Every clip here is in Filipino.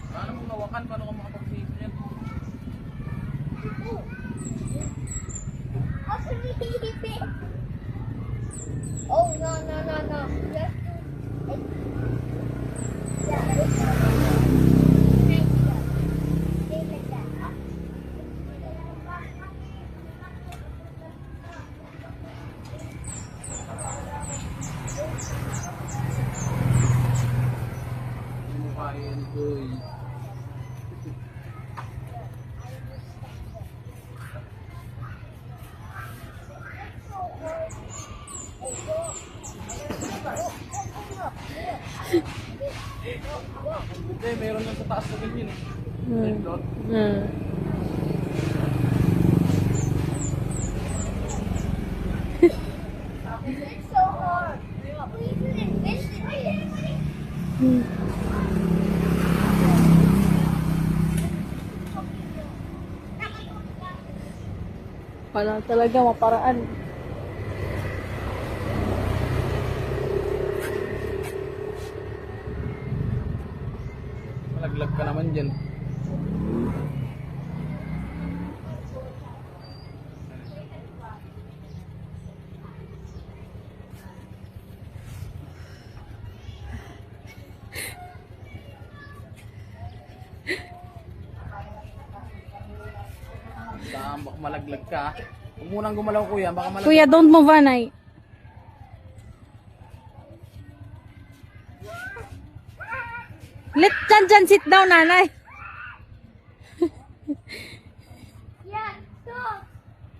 Paano mo nawakan? Paano ka makapag-save yan? Oh, no, no, no, no. Just yeah, stay like that. Hindi mo kaya yan, boy. Hindi, meron lang sa taas na ganyan eh. Ito. It's so hard. We didn't miss it. Wala talaga maparaan. Malaglag ka naman dyan. Baka malaglag ka. Huwag munang gumalaw kuya, baka malaglag. Kuya, don't move on, ay. Let Jan sit down, nanay. Yeah, stop,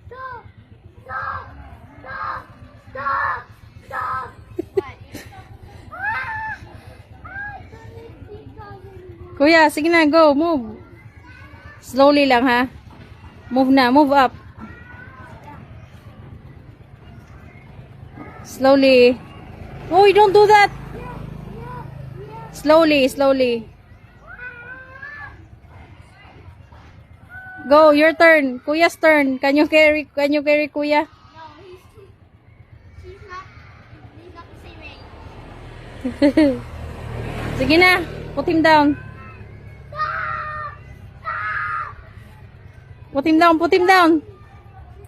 stop, stop, stop, stop, stop. Kuya, sige na, go, move. Slowly lang, ha. Move na, move up. Slowly. Oh, don't do that. Slowly, slowly. Go, your turn. Kuya's turn. Can you carry kuya? No, he's not the same age. Sige na, put him down. Put him down, put him down.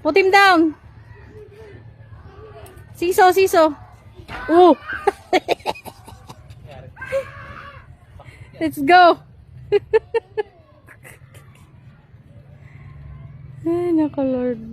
Put him down. Siso, siso. Ooh. Let's go. Ay, nako Lord.